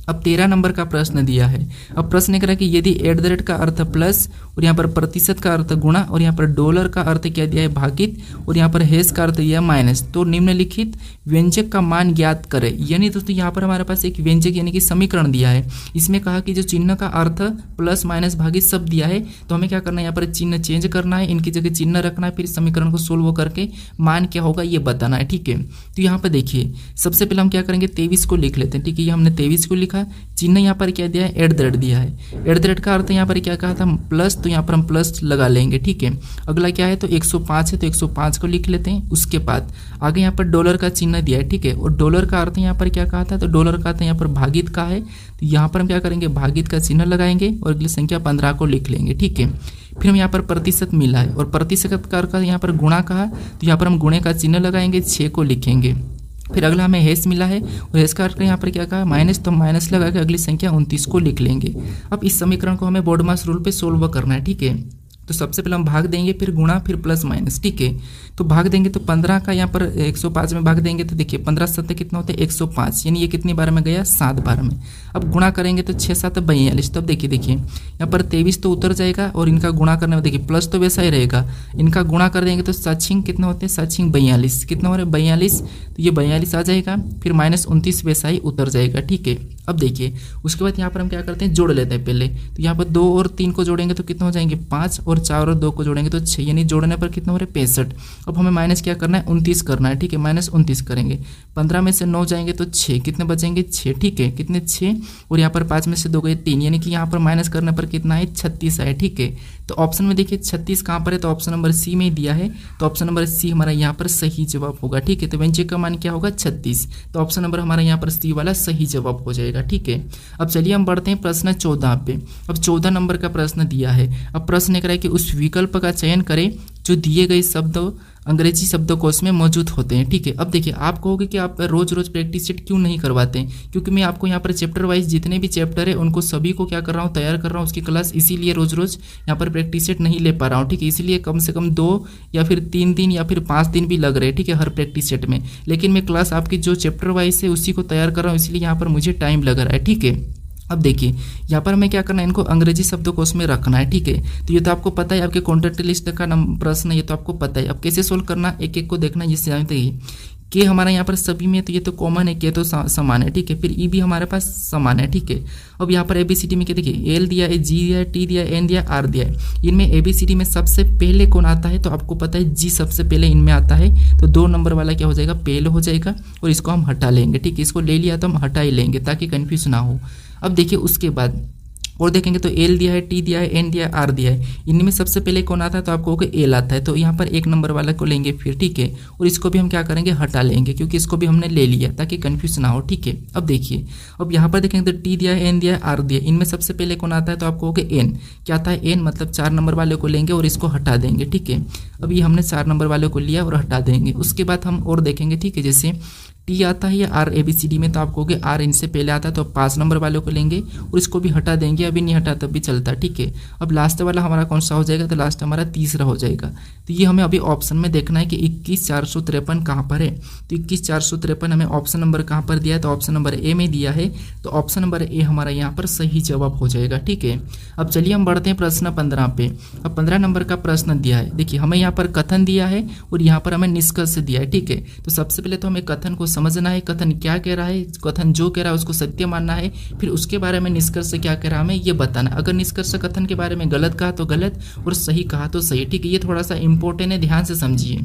अब 13 नंबर का प्रश्न दिया है। अब प्रश्न कह रहा है कि यदि @ का अर्थ प्लस और यहाँ पर प्रतिशत का अर्थ गुणा और यहाँ पर डॉलर का अर्थ क्या दिया है भागित और यहाँ पर हैश का अर्थ दिया है माइनस, तो निम्नलिखित व्यंजक का मान ज्ञात करें। यानी दोस्तों यहाँ पर हमारे पास एक व्यंजक यानी कि समीकरण दिया है। इसमें कहा कि जो चिन्ह का अर्थ प्लस माइनस भागित सब दिया है, तो हमें क्या करना है, यहाँ पर चिन्ह चेंज करना है, इनकी जगह चिन्ह रखना है, फिर समीकरण को सोल्व करके मान क्या होगा ये बताना है। ठीक है, तो यहाँ पर देखिए सबसे पहले हम क्या करेंगे 23 को लिख लेते हैं। ठीक है, ये हमने 23 को लिखा, चिन्ह यहाँ पर क्या दिया है @ दिया है। @ का अर्थ यहाँ पर क्या कहा था प्लस, तो यहाँ पर हम प्लस लगा लेंगे। ठीक है, अगला क्या है, तो 105 है तो 105 को लिख लेते हैं। उसके बाद आगे यहाँ पर डॉलर का चिन्ह दिया है। ठीक है, और डॉलर का अर्थ यहाँ पर क्या कहा था, तो डॉलर का अर्थ यहाँ पर भागित का है, तो यहाँ पर हम क्या करेंगे भागित का चिन्ह लगाएंगे और अगली संख्या 15 को लिख लेंगे। ठीक है, फिर हम यहाँ पर प्रतिशत मिला है और प्रतिशत का अर्थ यहाँ पर गुणा कहा, तो यहाँ पर हम गुणे का चिन्ह लगाएंगे, 6 को लिखेंगे। फिर अगला हमें हैश मिला है और हैश का अर्थ यहाँ पर क्या कहा माइनस, तो माइनस लगा के अगली संख्या 29 को लिख लेंगे। अब इस समीकरण को हमें बोर्डमास रूल पे सोल्व करना है। ठीक है, तो सबसे पहले हम भाग देंगे, फिर गुणा, फिर प्लस माइनस। ठीक है, तो भाग देंगे तो 15 का यहाँ पर 105 में भाग देंगे तो देखिए 15 7 कितना होता है 105, यानी ये कितनी बार में गया 7 बार में। अब गुणा करेंगे तो 6 7 42, तब देखिए यहाँ पर 23 तो उतर जाएगा और इनका गुणा करने में देखिए प्लस तो वैसा ही रहेगा, इनका गुणा कर देंगे तो 7 कितना होते हैं 7 42, कितना हो रहा है 42, तो ये 42 आ जाएगा, फिर -29 वैसा ही उतर जाएगा। ठीक है, अब देखिए उसके बाद यहाँ पर हम क्या करते हैं जोड़ लेते हैं पहले, तो यहाँ पर 2 और 3 को जोड़ेंगे तो कितना हो जाएंगे 5 और 4 और 2 को जोड़ेंगे तो 6, यानी जोड़ने पर कितना हो रहा है 65। अब हमें माइनस क्या करना है 29 करना है। ठीक है, -29 करेंगे, 15 में से 9 जाएंगे तो 6, कितने बचेंगे 6। ठीक है, कितने 6 और यहाँ पर 5 में से 2 गए 3, यानी कि यहाँ पर माइनस करने पर कितना है 36 है। ठीक है, तो ऑप्शन में देखिए 36 कहाँ पर है, तो ऑप्शन नंबर सी में ही दिया है, तो ऑप्शन नंबर सी हमारा यहाँ पर सही जवाब होगा। ठीक है, तो व्यंजक का मान क्या होगा 36, तो ऑप्शन नंबर हमारा यहाँ पर सी वाला सही जवाब हो जाएगा। ठीक है, अब चलिए हम बढ़ते हैं प्रश्न 14 पे। अब 14 नंबर का प्रश्न दिया है। अब प्रश्न कह रहा है कि उस विकल्प का चयन करें जो दिए गए शब्द अंग्रेजी शब्दकोश में मौजूद होते हैं। ठीक है, अब देखिए आप कहोगे कि आप रोज रोज प्रैक्टिस सेट क्यों नहीं करवाते हैं, क्योंकि मैं आपको यहाँ पर चैप्टर वाइज जितने भी चैप्टर है उनको सभी को क्या कर रहा हूँ तैयार कर रहा हूँ उसकी क्लास, इसीलिए रोज रोज यहाँ पर प्रैक्टिस सेट नहीं ले पा रहा हूँ। ठीक है, इसीलिए कम से कम 2 या फिर 3 दिन या फिर 5 दिन भी लग रहे हैं। ठीक है, हर प्रैक्टिस सेट में, लेकिन मैं क्लास आपकी जो चैप्टर वाइज है उसी को तैयार कर रहा हूँ, इसलिए यहाँ पर मुझे टाइम लग रहा है। ठीक है, अब देखिए यहाँ पर हमें क्या करना है, इनको अंग्रेजी शब्दकोश में रखना है। ठीक है, तो ये तो आपको पता है, आपके कॉन्टेक्ट लिस्ट का प्रश्न ये तो आपको पता है। अब कैसे सोल्व करना एक एक को देखना, जिससे जानते ही के हमारा यहाँ पर सभी में तो ये तो कॉमन है, के तो समान है। ठीक है, फिर ई भी हमारे पास समान है। ठीक है, अब यहाँ पर ABCD में क्या देखिए एल दिया है, जी दिया है, टी दिया है, एन दिया है, आर दिया है। इनमें ABCD में सबसे पहले कौन आता है, तो आपको पता है जी सबसे पहले इनमें आता है, तो 2 नंबर वाला क्या हो जाएगा पहले हो जाएगा और इसको हम हटा लेंगे। ठीक है, इसको ले लिया तो हम हटा ही लेंगे ताकि कन्फ्यूज ना हो। अब देखिए उसके बाद और देखेंगे तो एल दिया है, टी दिया है, एन दिया है, आर दिया है। इनमें सबसे पहले कौन आता है, तो आपको एल आता है, तो यहाँ पर 1 नंबर वाला को लेंगे फिर। ठीक है, और इसको भी हम क्या करेंगे हटा लेंगे, क्योंकि इसको भी हमने ले लिया ताकि कंफ्यूज ना हो। ठीक है, अब देखिए अब यहाँ पर देखेंगे तो टी दिया है, एन दिया है, आर दिया है। इनमें सबसे पहले कौन आता है, तो आपको एन क्या आता है, एन मतलब 4 नंबर वाले को लेंगे और इसको हटा देंगे। ठीक है, अब ये हमने 4 नंबर वाले को लिया और हटा देंगे। उसके बाद हम और देखेंगे, ठीक है, जैसे टी आता है या आर ABCD में, तो आप कहोगे आर इनसे पहले आता है, तो 5 नंबर वाले को लेंगे और इसको भी हटा देंगे, अभी नहीं हटा तब भी चलता। ठीक है, अब लास्ट वाला हमारा कौन सा हो जाएगा, तो लास्ट हमारा तीसरा हो जाएगा। तो ये हमें अभी ऑप्शन में देखना है कि 21,453 कहाँ पर है, तो 21,453 हमें ऑप्शन नंबर कहाँ पर दिया है, तो ऑप्शन नंबर ए में दिया है, तो ऑप्शन नंबर ए हमारा यहाँ पर सही जवाब हो जाएगा। ठीक है, अब चलिए हम बढ़ते हैं प्रश्न 15 पे। अब 15 नंबर का प्रश्न दिया है, देखिए हमें यहाँ पर कथन दिया है और यहाँ पर हमें निष्कर्ष दिया है। ठीक है, तो सबसे पहले तो हमें कथन को समझना है कथन क्या कह रहा है, कथन जो कह रहा है उसको सत्य मानना है, फिर उसके बारे में निष्कर्ष क्या कह रहा है हमें ये बताना। अगर निष्कर्ष कथन के बारे में गलत कहा तो गलत और सही कहा तो सही। ठीक है, ये थोड़ा सा इंपॉर्टेंट है, ध्यान से समझिए।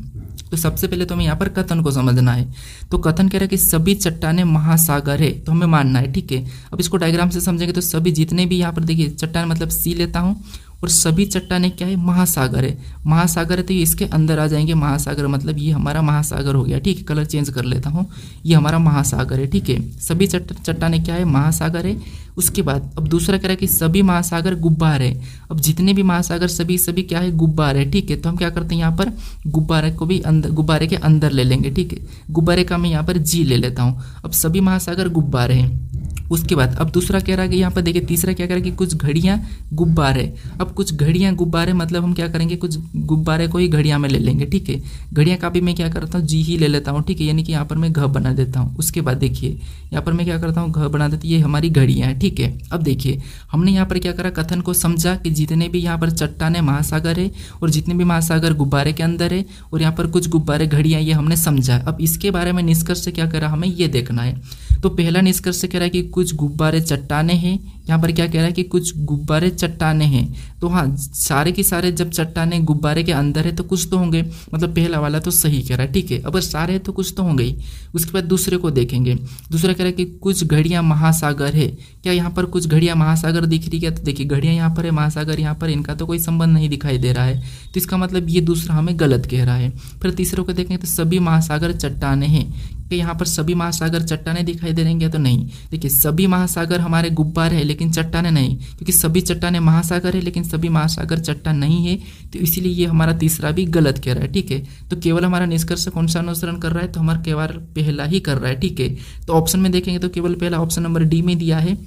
तो सबसे पहले तो हमें यहाँ पर कथन को समझना है। तो कथन कह रहा है कि सभी चट्टानें महासागर है, तो हमें मानना है। ठीक है, अब इसको डायग्राम से समझेंगे तो सभी जितने भी यहाँ पर देखिए चट्टान मतलब सी लेता हूँ और सभी चट्टानें क्या है महासागर है। महासागर है तो ये इसके अंदर आ जाएंगे, महासागर मतलब ये हमारा महासागर हो गया। ठीक है, कलर चेंज कर लेता हूँ, ये हमारा महासागर है। ठीक है, सभी चट्टानें क्या है महासागर है। उसके बाद अब दूसरा कह रहा है कि सभी महासागर गुब्बार है। अब जितने भी महासागर सभी क्या है गुब्बार है। ठीक है, तो हम क्या करते हैं यहाँ पर गुब्बारे को भी अंदर, गुब्बारे के अंदर ले लेंगे। ठीक है, गुब्बारे का मैं यहाँ पर जी ले लेता हूँ। अब सभी महासागर गुब्बारे हैं। उसके बाद अब दूसरा कह रहा है कि यहाँ पर देखिए तीसरा क्या कह रहा है कि कुछ घड़ियाँ गुब्बारे। अब कुछ घड़ियाँ गुब्बारे मतलब हम क्या करेंगे, कुछ गुब्बारे को ही घड़ियाँ में ले लेंगे। ठीक है, घड़ियाँ का भी मैं क्या करता हूँ जी ही ले लेता हूँ। ठीक है, यानी कि यहाँ पर मैं घ बना देता हूँ। उसके बाद देखिए यहाँ पर मैं क्या करता हूँ घ बना देती, ये हमारी घड़ियाँ हैं। ठीक है, अब देखिए हमने यहाँ पर क्या करा, कथन को समझा कि जितने भी यहाँ पर चट्टानें महासागर है और जितने भी महासागर गुब्बारे के अंदर है और यहाँ पर कुछ गुब्बारे घड़ियाँ, ये हमने समझा। अब इसके बारे में निष्कर्ष क्या करा हमें ये देखना है। तो पहला निष्कर्ष कह रहा है कि कुछ गुब्बारे चट्टाने हैं। यहाँ पर क्या कह रहा है कि कुछ गुब्बारे चट्टाने हैं। तो हाँ, सारे की सारे जब चट्टाने गुब्बारे के अंदर है तो कुछ तो होंगे, मतलब पहला वाला तो सही कह रहा है। ठीक है, अब सारे है तो कुछ तो होंगे ही। उसके बाद दूसरे को देखेंगे, दूसरा कह रहा है कि कुछ घड़ियाँ महासागर है। क्या यहाँ पर कुछ घड़ियाँ महासागर दिख रही है? तो देखिए घड़ियाँ यहाँ पर है, महासागर यहाँ पर, इनका तो कोई संबंध नहीं दिखाई दे रहा है। तो इसका मतलब ये दूसरा हमें गलत कह रहा है। फिर तीसरे को देखेंगे तो सभी महासागर चट्टाने हैं। कि यहाँ पर सभी महासागर चट्टाने दिखाई दे रहेंगे तो नहीं। देखिए सभी महासागर हमारे गुब्बारे है लेकिन चट्टाने नहीं, क्योंकि सभी चट्टाने महासागर है लेकिन सभी महासागर चट्टान नहीं है। तो इसीलिए ये हमारा तीसरा भी गलत कह रहा है। ठीक है, तो केवल हमारा निष्कर्ष कौन सा अनुसरण कर रहा है, तो हमारा केवल पहला ही कर रहा है। ठीक है, तो ऑप्शन में देखेंगे तो केवल पहला ऑप्शन नंबर डी में दिया है,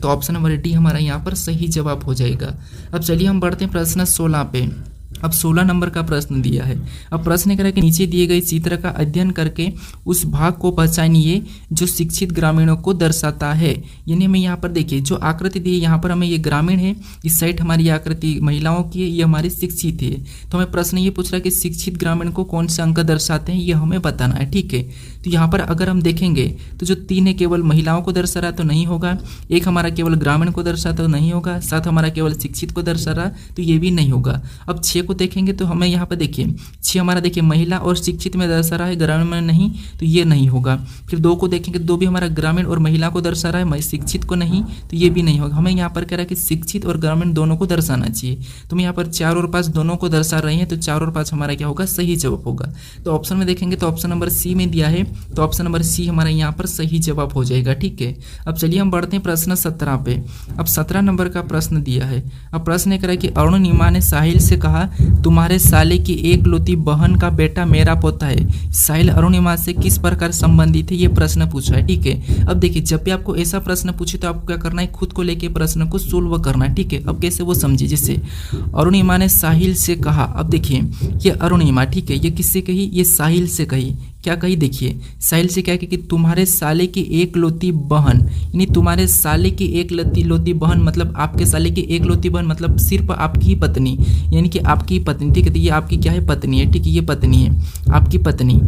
तो ऑप्शन नंबर डी हमारा यहाँ पर सही जवाब हो जाएगा। अब चलिए हम बढ़ते हैं प्रश्न 16 पे। अब 16 नंबर का प्रश्न दिया है। अब प्रश्न कह कि नीचे दिए गए चित्र का अध्ययन करके उस भाग को पहचानिए जो शिक्षित ग्रामीणों को दर्शाता है। यानी हमें यहाँ पर देखिए जो आकृति दी है, यहाँ पर हमें ये ग्रामीण है, इस साइड हमारी आकृति महिलाओं की है, ये हमारी शिक्षित है। तो हमें प्रश्न ये पूछ रहा है कि शिक्षित ग्रामीण को कौन से अंक दर्शाते हैं, ये हमें बताना है। ठीक है, तो यहाँ पर अगर हम देखेंगे तो जो 3 है केवल महिलाओं को दर्शा रहा तो नहीं होगा, 1 हमारा केवल ग्रामीण को दर्शाता तो नहीं होगा, 7 हमारा केवल शिक्षित को दर्शा रहा तो ये भी नहीं होगा। अब 6 को देखेंगे तो हमें यहाँ पर देखिए 6 हमारा देखिए महिला और शिक्षित में दर्शा रहा है, ग्रामीण में नहीं, तो ये नहीं होगा। फिर 2 को देखेंगे, 2 भी हमारा ग्रामीण और महिला को दर्शा रहा है, शिक्षित को नहीं, तो ये भी नहीं होगा। हमें यहाँ पर कह रहा है कि शिक्षित और ग्रामीण दोनों को दर्शाना चाहिए। तो हम यहाँ पर 4 और 5 दोनों को दर्शा रहे हैं, तो 4 और 5 हमारा क्या होगा, सही जवाब होगा। तो ऑप्शन में देखेंगे तो ऑप्शन नंबर सी में दिया है, तो ऑप्शन नंबर सी हमारा यहाँ पर सही जवाब हो जाएगा। ठीक है, अब चलिए हम बढ़ते हैं प्रश्न 17 पे। अब 17 नंबर का प्रश्न दिया है। अब प्रश्न कह रहा है कि अरुणिमा ने साहिल से कहा तुम्हारे साले की एक लौती बहन का बेटा मेरा पोता है। साहिल अरुणिमा से किस प्रकार संबंधित है, ये प्रश्न पूछा है। ठीक है, अब देखिए जब भी आपको ऐसा प्रश्न पूछे तो आपको क्या करना है, खुद को लेके प्रश्न को सोल्व करना है। ठीक है, अब कैसे वो समझिए, जैसे अरुणिमा ने साहिल से कहा। अब देखिए ये अरुणिमा, ठीक है, ये किससे कही, ये साहिल से कही। क्या कही, देखिए साहिल से क्या कही कि तुम्हारे साले की एक लौती बहन, यानी तुम्हारे साले की एक लौती बहन मतलब आपके साले की एक लौती बहन मतलब सिर्फ आपकी ही पत्नी, यानी कि आपकी पत्नी। ठीक है, तो ये आपकी क्या है, पत्नी है। ठीक है, ये पत्नी है, आपकी पत्नी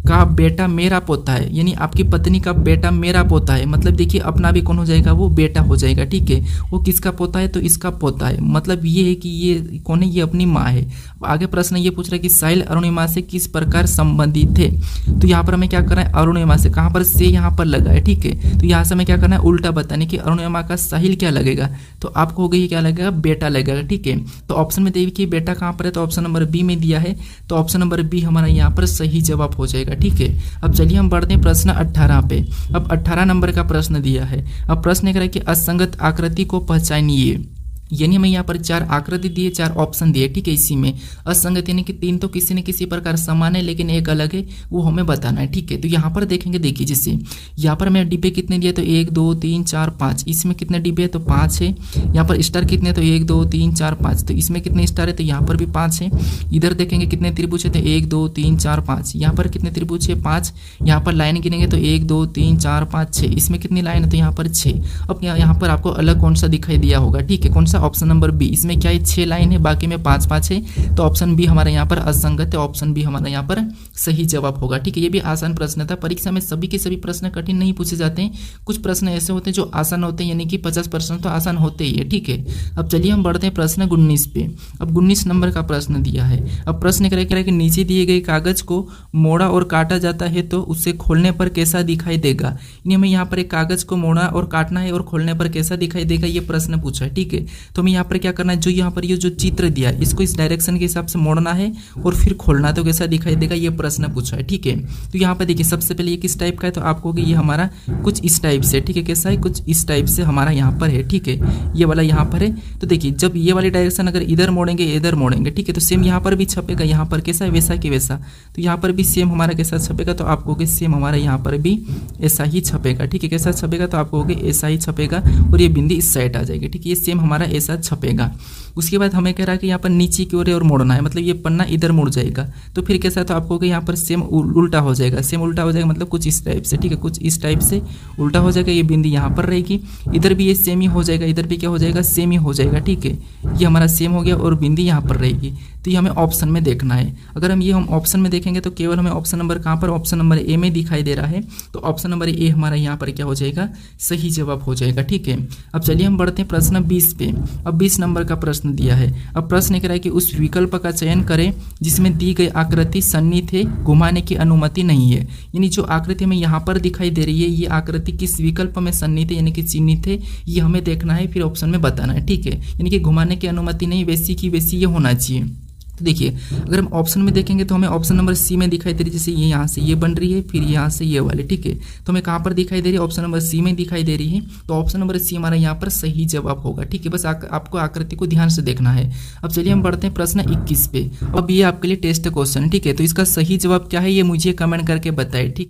का बेटा मेरा पोता है, यानी आपकी पत्नी का बेटा मेरा पोता है। मतलब देखिए अपना भी कौन हो जाएगा, वो बेटा हो जाएगा। ठीक है, वो किसका पोता है, तो इसका पोता है। मतलब ये है कि ये कौन है, ये अपनी माँ है। आगे प्रश्न ये पूछ रहा है कि साहिल अरुणिमा से किस प्रकार संबंधित थे। तो यहाँ पर हमें क्या करना है, अरुणिमा से कहाँ पर से यहाँ पर लगा है। ठीक है, तो यहाँ से हमें क्या करना है, उल्टा बताने कि अरुणिमा का साहिल क्या लगेगा, तो आपको हो गई क्या लगेगा, बेटा लगेगा। ठीक है, तो ऑप्शन में देखिए बेटा कहाँ पर है, तो ऑप्शन नंबर बी में दिया है, तो ऑप्शन नंबर बी हमारा यहाँ पर सही जवाब हो जाएगा। ठीक है, अब चलिए हम बढ़ते हैं प्रश्न 18 पे। अब 18 नंबर का प्रश्न दिया है। अब प्रश्न कह रहा है कि असंगत आकृति को पहचानिए। यानी हमें यहाँ पर 4 आकृति दिए, 4 ऑप्शन दिए। ठीक है, इसी में असंगत यानी कि 3 तो किसी न किसी प्रकार समान है लेकिन एक अलग है, वो हमें बताना है। ठीक है, तो यहाँ पर देखेंगे, देखिए जैसे यहाँ पर हमें डिब्बे कितने दिए, तो 1 2 3 4 5, इसमें कितने डिब्बे है, तो 5 है। यहाँ पर स्टार कितने, तो 1 2 3 4 5, तो इसमें कितने स्टार है, तो यहाँ पर भी 5 है। इधर देखेंगे कितने त्रिभुज है, तो 1 2 3 4 5, यहाँ पर कितने त्रिभुज है, 5। यहाँ पर लाइन गिनेंगे तो 1 2 3 4 5 6, इसमें कितनी लाइन है, तो यहाँ पर 6। अब यहाँ पर आपको अलग कौन सा दिखाई दिया होगा, ठीक है, कौन सा ऑप्शन नंबर बी। इसमें क्या है 6 लाइन है, बाकी में 5-5 है, तो ऑप्शन बी हमारा यहाँ पर असंगत है, ऑप्शन बी हमारा यहाँ पर सही जवाब होगा। ठीक है, ये भी आसान प्रश्न था। परीक्षा में सभी के सभी प्रश्न कठिन नहीं पूछे जाते हैं, कुछ प्रश्न ऐसे होते हैं जो आसान होते हैं, यानी कि 50% तो आसान होते ही है। ठीक है, अब चलिए हम बढ़ते हैं प्रश्न 19 पे। अब 19 नंबर का प्रश्न दिया है। अब प्रश्न कह रहा है कि नीचे दिए गए कागज को मोड़ा और काटा जाता है तो उसे खोलने पर कैसा दिखाई देगा। यानी हमें यहाँ पर एक कागज को मोड़ा और काटना है और खोलने पर कैसा दिखाई देगा, ये प्रश्न पूछा है। ठीक है, तो हमें यहाँ पर क्या करना है, जो यहाँ पर ये जो चित्र दिया है इसको इस डायरेक्शन के हिसाब से मोड़ना है और फिर खोलना, तो कैसा दिखाई देगा, ये प्रश्न पूछा है। ठीक है, तो यहाँ पर देखिए सबसे पहले ये किस टाइप का है, तो आपको ये हमारा कुछ इस टाइप से, ठीक है, कैसा है, कुछ इस टाइप से हमारा यहाँ पर है। ठीक है, ये वाला यहाँ पर है। तो देखिए जब ये वाली डायरेक्शन अगर इधर मोड़ेंगे इधर मोड़ेंगे, ठीक है, तो सेम यहाँ पर भी छपेगा, यहाँ पर कैसा है वैसा कि वैसा, तो यहाँ पर भी सेम हमारा कैसा छपेगा, तो आपको कि सेम हमारा यहाँ पर भी ऐसा ही छपेगा। ठीक है, कैसा छपेगा, तो आपको ऐसा ही छपेगा और ये बिंदी इस साइड आ जाएगी। ठीक है, ये सेम हमारा ऐसा छपेगा। उसके बाद हमें कह रहा है कि यहाँ पर नीचे की ओर और मोड़ना है, मतलब ये पन्ना इधर मुड़ जाएगा, तो फिर कैसा, तो आपको यहाँ पर सेम उल्टा हो जाएगा, सेम उल्टा हो जाएगा, मतलब कुछ इस टाइप से। ठीक है, कुछ इस टाइप से उल्टा हो जाएगा, ये बिंदी यहाँ पर रहेगी, इधर भी ये सेम ही हो जाएगा, इधर भी क्या हो जाएगा, सेम ही हो जाएगा। ठीक है, ये हमारा सेम हो गया और बिंदी यहाँ पर रहेगी। तो ये हमें ऑप्शन में देखना है। अगर हम ऑप्शन में देखेंगे तो केवल हमें ऑप्शन नंबर कहाँ पर, ऑप्शन नंबर ए में दिखाई दे रहा है, तो ऑप्शन नंबर ए हमारा यहाँ पर क्या हो जाएगा, सही जवाब हो जाएगा। ठीक है, अब चलिए हम बढ़ते हैं प्रश्न 20 पे। अब 20 नंबर का प्रश्न दिया है। अब प्रश्न कह रहा है कि उस विकल्प का चयन करें जिसमें दी गई आकृति सन्निहित है, घुमाने की अनुमति नहीं है। यानी जो आकृति हमें यहाँ पर दिखाई दे रही है, ये आकृति किस विकल्प में सन्निहित है, यानी कि चिन्हित है, ये हमें देखना है, फिर ऑप्शन में बताना है। ठीक है, यानी कि घुमाने की अनुमति नहीं, वैसी की वैसी ये होना चाहिए। तो देखिए अगर हम ऑप्शन में देखेंगे तो हमें ऑप्शन नंबर सी में दिखाई दे रही है, जैसे ये यहाँ से ये बन रही है, फिर यहाँ से ये वाली। ठीक है, तो हमें कहाँ पर दिखाई दे रही है, ऑप्शन नंबर सी में दिखाई दे रही है, तो ऑप्शन नंबर सी हमारा यहाँ पर सही जवाब होगा। ठीक है, बस आपको आकृति को ध्यान से देखना है। अब चलिए हम बढ़ते हैं प्रश्न 21 पे। अब ये आपके लिए टेस्ट क्वेश्चन है। ठीक है, तो इसका सही जवाब क्या है ये मुझे कमेंट करके बताए। ठीक।